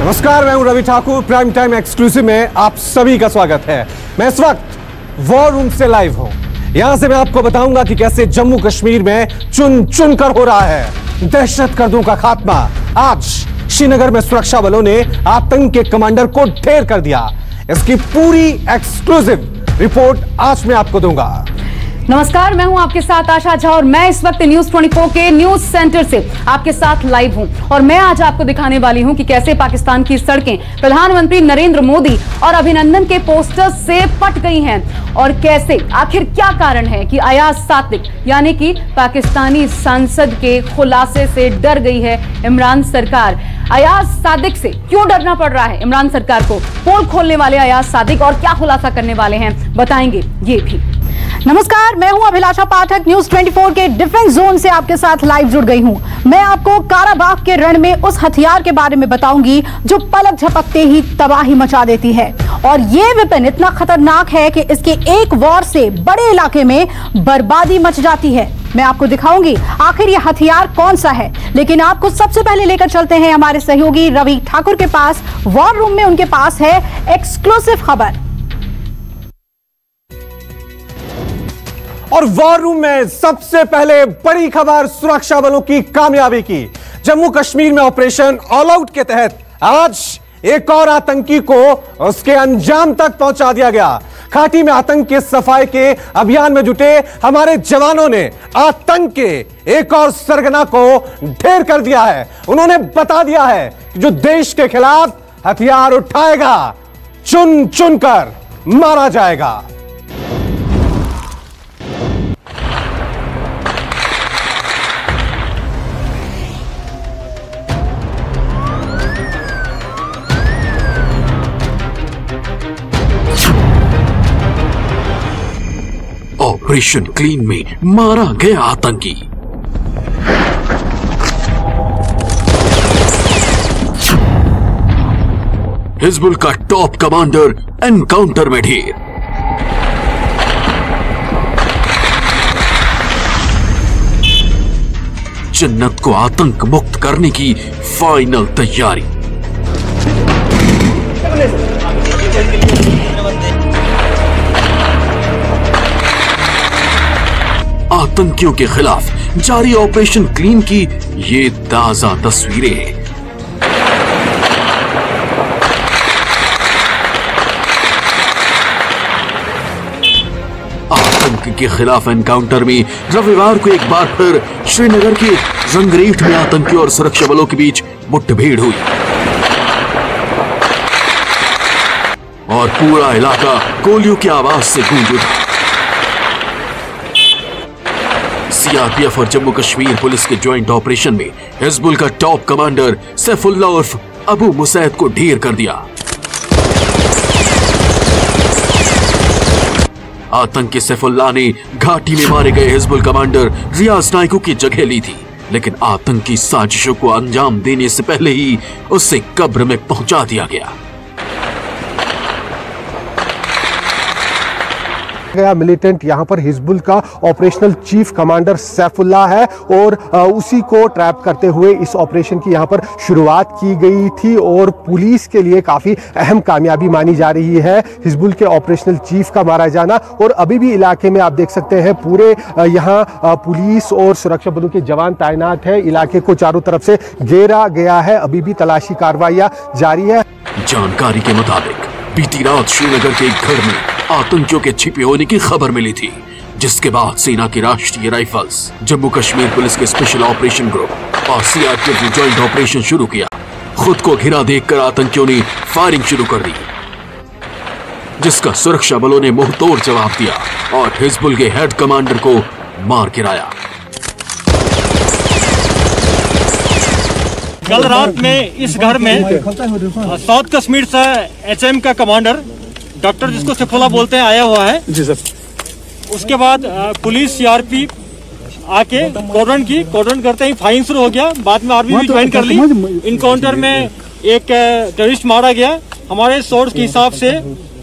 नमस्कार, मैं हूं Ravi Thakur. Prime time exclusive में आप सभी का स्वागत है। मैं इस वक्त वॉर रूम से लाइव हूं। यहां से मैं आपको बताऊंगा कि कैसे जम्मू कश्मीर में चुन चुन कर हो रहा है दहशतगर्दों का खात्मा। आज श्रीनगर में सुरक्षा बलों ने आतंक के कमांडर को ढेर कर दिया। इसकी पूरी एक्सक्लूसिव रिपोर्ट आज मैं आपको दूंगा। नमस्कार, मैं हूं आपके साथ आशा झा और मैं इस वक्त न्यूज 24 के न्यूज सेंटर से आपके साथ लाइव हूं और मैं आज आपको दिखाने वाली हूं कि कैसे पाकिस्तान की सड़कें प्रधानमंत्री नरेंद्र मोदी और अभिनंदन के पोस्टर्स से पट गई हैं और कैसे आखिर क्या कारण है कि अयाज सादिक यानी कि पाकिस्तानी सांसद के खुलासे से डर गई है इमरान सरकार। अयाज सादिक से क्यों डरना पड़ रहा है इमरान सरकार को? पोल खोलने वाले अयाज सादिक और क्या खुलासा करने वाले हैं, बताएंगे ये भी। नमस्कार, मैं हूं अभिलाषा पाठक। न्यूज 24 के डिफेंस जोन से आपके साथ लाइव जुड़ गई हूं। मैं आपको काराबाग के रण में उस हथियार के बारे में बताऊंगी जो पलक झपकते ही तबाही मचा देती है और ये वेपन इतना खतरनाक है कि इसके एक वार से बड़े इलाके में बर्बादी मच जाती है। मैं आपको दिखाऊंगी आखिर ये हथियार कौन सा है, लेकिन आपको सबसे पहले लेकर चलते हैं हमारे सहयोगी रवि ठाकुर के पास। वॉर रूम में उनके पास है एक्सक्लूसिव खबर। और वॉर रूम में सबसे पहले बड़ी खबर सुरक्षा बलों की कामयाबी की। जम्मू कश्मीर में ऑपरेशन ऑल आउट के तहत आज एक और आतंकी को उसके अंजाम तक पहुंचा दिया गया। घाटी में आतंक के सफाई के अभियान में जुटे हमारे जवानों ने आतंक के एक और सरगना को ढेर कर दिया है। उन्होंने बता दिया है कि जो देश के खिलाफ हथियार उठाएगा चुन चुन कर मारा जाएगा। ऑपरेशन क्लीन में मारा गया आतंकी। हिजबुल का टॉप कमांडर एनकाउंटर में ढेर। जन्नत को आतंक मुक्त करने की फाइनल तैयारी। आतंकियों के खिलाफ जारी ऑपरेशन क्लीन की ये ताजा तस्वीरें हैं। आतंक के खिलाफ एनकाउंटर में रविवार को एक बार फिर श्रीनगर के रंगरेठ में आतंकियों और सुरक्षा बलों के बीच मुठभेड़ हुई और पूरा इलाका गोलियों की आवाज से गूंज उठा। सीआरपीएफ और जम्मू कश्मीर पुलिस के ज्वाइंट ऑपरेशन में हिजबुल का टॉप कमांडर सैफुल्लाह उर्फ अबू मुसैद को ढेर कर दिया। आतंकी सैफुल्लाह ने घाटी में मारे गए हिजबुल कमांडर रियाज नाइको की जगह ली थी, लेकिन आतंकी साजिशों को अंजाम देने से पहले ही उसे कब्र में पहुंचा दिया गया। गया मिलिटेंट यहां पर हिजबुल का ऑपरेशनल चीफ कमांडर सैफुल्लाह है और उसी को ट्रैप करते हुए इस ऑपरेशन की यहां पर शुरुआत की गई थी और पुलिस के लिए काफी अहम कामयाबी मानी जा रही है हिजबुल के ऑपरेशनल चीफ का मारा जाना। और अभी भी इलाके में आप देख सकते हैं पूरे यहां पुलिस और सुरक्षा बलों के जवान तैनात है। इलाके को चारों तरफ से घेरा गया है। अभी भी तलाशी कार्रवाइयां जारी है। जानकारी के मुताबिक बीती रात श्रीनगर के एक घर में आतंकियों के छिपे होने की खबर मिली थी, जिसके बाद सेना की राष्ट्रीय राइफल्स, जम्मू कश्मीर पुलिस के स्पेशल ऑपरेशन ग्रुप और सीआरपीएफ ने ज्वाइंट ऑपरेशन शुरू किया। खुद को घिरा देखकर आतंकियों ने फायरिंग शुरू कर दी, जिसका सुरक्षा बलों ने मुंहतोड़ जवाब दिया और हिजबुल के हेड कमांडर को मार गिराया। कल रात में इस घर में साउथ कश्मीर से एचएम का कमांडर डॉक्टर जिसको सैफुल्लाह बोलते हैं आया हुआ है जी सर। उसके बाद पुलिस सीआरपी आके कॉर्डन करते ही फायरिंग शुरू हो गया। बाद में आर्मी भी ज्वाइन कर ली। इनकाउंटर में एक टेररिस्ट मारा गया। हमारे सोर्स के हिसाब से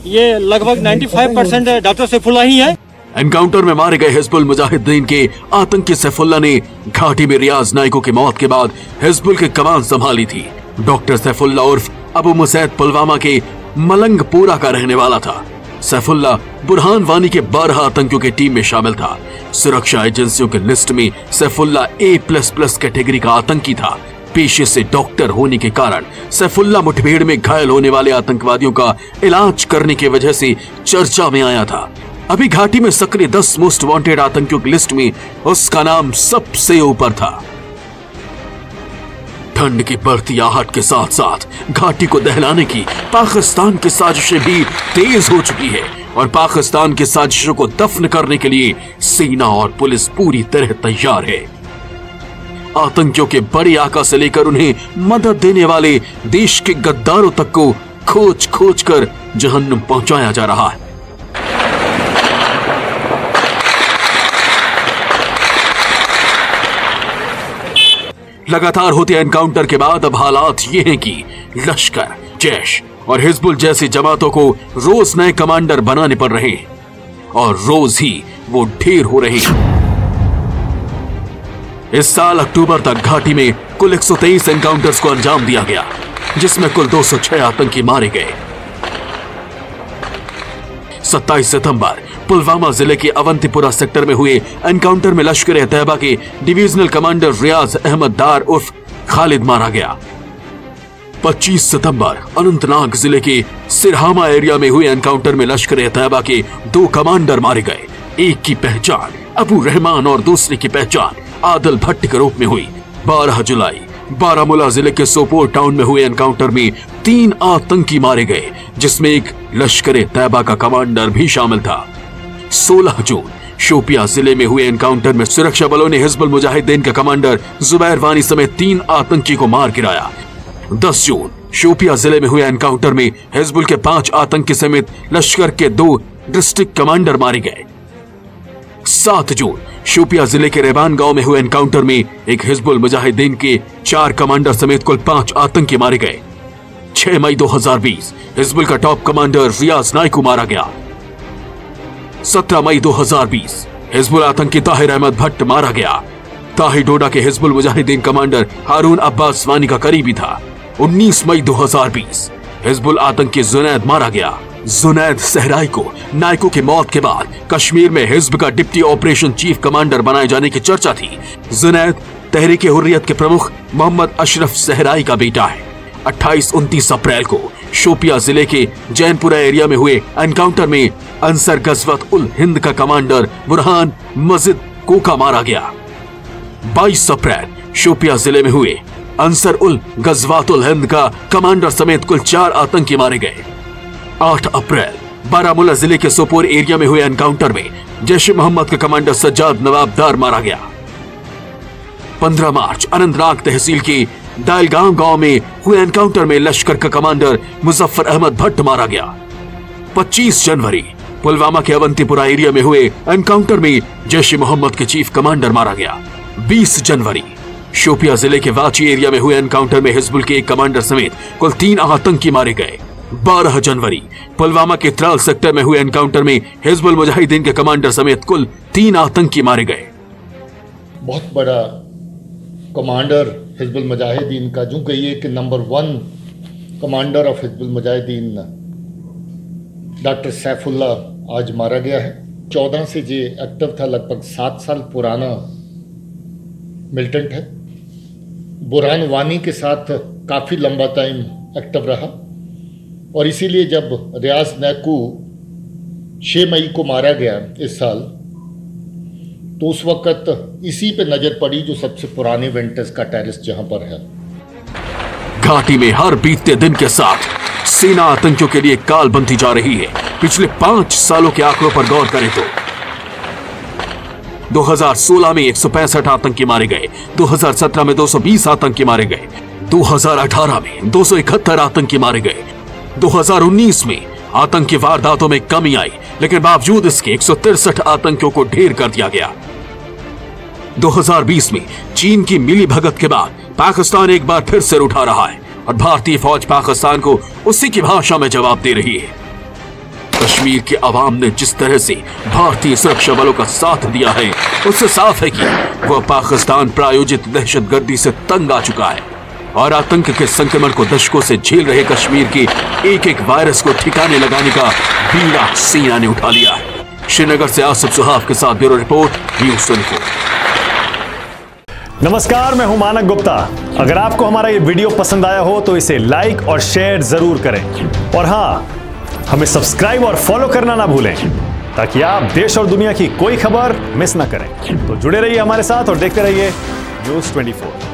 ये लगभग 95% डॉक्टर सैफुल्लाह ही है। एनकाउंटर में मारे गए हिजबुल मुजाहिदीन के आतंकी सैफुल्लाह ने घाटी में रियाज नाइको की मौत के बाद हिजबुल की कमान संभाली थी। डॉक्टर सैफुल्लाह उर्फ अबू मुसैद पुलवामा के मलंगपुरा का रहने वाला था। सैफुल्लाह बुरहान वानी के 12 आतंकियों की टीम में शामिल था। सुरक्षा एजेंसियों के लिस्ट में सैफुल्लाह A++ कैटेगरी का आतंकी था। पेशे से डॉक्टर होने के कारण सैफुल्लाह मुठभेड़ में घायल होने वाले आतंकवादियों का इलाज करने की वजह से चर्चा में आया था। अभी घाटी में सक्रिय 10 मोस्ट वांटेड आतंकियों की लिस्ट में उसका नाम सबसे ऊपर था। ठंड की बढ़ती आहट के साथ साथ घाटी को दहलाने की पाकिस्तान की साजिशें भी तेज हो चुकी है और पाकिस्तान की साजिशों को दफन करने के लिए सेना और पुलिस पूरी तरह तैयार है। आतंकियों के बड़े आका से लेकर उन्हें मदद देने वाले देश के गद्दारों तक को खोज खोज कर जहन्नुम पहुंचाया जा रहा है। लगातार होते एनकाउंटर के बाद अब हालात ये हैं कि लश्कर, जैश और हिजबुल जैसी जमातों को रोज नए कमांडर बनाने पड़ रहे हैं और रोज ही वो ढेर हो रहे हैं। इस साल अक्टूबर तक घाटी में कुल 123 एनकाउंटर्स को अंजाम दिया गया, जिसमें कुल 206 आतंकी मारे गए। 27 सितंबर पुलवामा जिले के अवंतीपुरा सेक्टर में हुए एनकाउंटर में लश्कर-ए-तैयबा के डिविजनल कमांडर रियाज अहमद दार उर्फ खालिद मारा गया। 25 सितंबर अनंतनाग जिले के सिरहामा एरिया में हुए एनकाउंटर में लश्कर-ए-तैयबा के 2 कमांडर मारे गए। एक की पहचान अबू रहमान और दूसरे की पहचान आदिल भट्ट के रूप में हुई। 12 जुलाई बारामूला जिले के सोपोर टाउन में हुए एनकाउंटर में 3 आतंकी मारे गए, जिसमें एक लश्कर-ए-तैयबा का कमांडर भी शामिल था। 16 जून शोपिया जिले में हुए एनकाउंटर में सुरक्षा बलों ने हिजबुल मुजाहिदीन का कमांडर जुबैर वानी समेत 3 आतंकी को मार गिराया। 10 जून शोपिया जिले में हुए एनकाउंटर में हिजबुल के 5 आतंकी समेत लश्कर के 2 डिस्ट्रिक्ट कमांडर मारे गए। 7 जून शोपिया जिले के रेबान गांव में हुए एनकाउंटर में एक हिजबुल मुजाहिदीन के 4 कमांडर समेत कुल 5 आतंकी मारे गए। 6 मई 2020 हिजबुल का टॉप कमांडर रियाज नाइक को मारा गया। 17 मई 2020 हिजबुल आतंकी ताहिर अहमद भट्ट मारा गया। ताहिर डोडा के हिजबुल मुजाहिदीन कमांडर हारून अब्बास वानी का करीबी था। 19 मई 2020 हिजबुल आतंकी जुनैद मारा गया। जुनैद सहराई को नाइको की मौत के बाद कश्मीर में हिजब का डिप्टी ऑपरेशन चीफ कमांडर बनाए जाने की चर्चा थी। जुनैद तहरीक हुर्रियत के प्रमुख मोहम्मद अशरफ सहराई का बेटा है। 28-29 अप्रैल को शोपिया जिले के जैनपुरा एरिया में हुए एनकाउंटर में अंसर गजवत उल हिंद का कमांडर बुरहान मजिद कोका मारा गया। 22 अप्रैल शोपिया जिले में हुए अंसर उल गजवात उल हिंद का कमांडर समेत कुल 4 आतंकी मारे गए। 8 अप्रैल बारामूला जिले के सोपोर एरिया में हुए एनकाउंटर में जैश ए मोहम्मद का कमांडर सज्जाद नवाब दार मारा गया। 15 मार्च अनंतनाग तहसील के दालगांव गांव में हुए एनकाउंटर में लश्कर का कमांडर मुजफ्फर अहमद भट्ट मारा गया। 25 जनवरी पुलवामा के अवंतीपुरा एरिया में हुए एनकाउंटर में जैश ए मोहम्मद के चीफ कमांडर मारा गया। 20 जनवरी शोपिया जिले के वाची एरिया में हुए एनकाउंटर में हिजबुल के एक कमांडर समेत कुल 3 आतंकी मारे गए। 12 जनवरी पुलवामा के त्राल सेक्टर में हुए एनकाउंटर में हिजबुल मुजाहिदीन के कमांडर समेत कुल 3 आतंकी मारे गए। बहुत बड़ा कमांडर हिजबुल मुजाहिदीन का, जो कहिए कि number 1 commander of Hizbul Mujahideen doctor Saifullah आज मारा गया है। 14 से ये एक्टिव था, लगभग 7 साल पुराना मिलिटेंट है। बुरहान वानी के साथ काफ़ी लंबा टाइम एक्टिव रहा और इसीलिए जब रियाज नैकू 6 मई को मारा गया इस साल, तो उस वक्त इसी पे नजर पड़ी जो सबसे पुराने विंटेज का टेरिस जहां पर है। घाटी में हर बीतते दिन के साथ सेना आतंकियों के लिए काल बनती जा रही है। पिछले 5 सालों के आंकड़ों पर गौर करें तो 2016 में 165 आतंकी मारे गए, 2017 में 220 आतंकी मारे गए, 2018 में 271 आतंकी मारे गए, 2019 में आतंकी वारदातों में कमी आई, लेकिन बावजूद इसके 163 आतंकियों को ढेर कर दिया गया। 2020 में चीन की मिली भगत के बाद पाकिस्तान एक बार फिर सिर उठा रहा है और भारतीय फौज पाकिस्तान को उसी की भाषा में जवाब दे रही है। कश्मीर के अवाम ने जिस तरह से भारतीय सुरक्षा बलों का साथ दिया है, उससे साफ है कि वह पाकिस्तान प्रायोजित दहशतगर्दी से तंग आ चुका है। और आतंक के संक्रमण को दशकों से झेल रहे कश्मीर की एक एक वायरस को ठिकाने लगाने का बीड़ा सेना ने उठा लिया है। श्रीनगर से आसिफ सुहाफ के साथ ब्यूरो रिपोर्ट, न्यूज़ 24। नमस्कार, मैं हूं मानक गुप्ता। अगर आपको हमारा ये वीडियो पसंद आया हो तो इसे लाइक और शेयर जरूर करें, और हां, हमें सब्सक्राइब और फॉलो करना ना भूलें ताकि आप देश और दुनिया की कोई खबर मिस ना करें। तो जुड़े रहिए हमारे साथ और देखते रहिए न्यूज़ 24।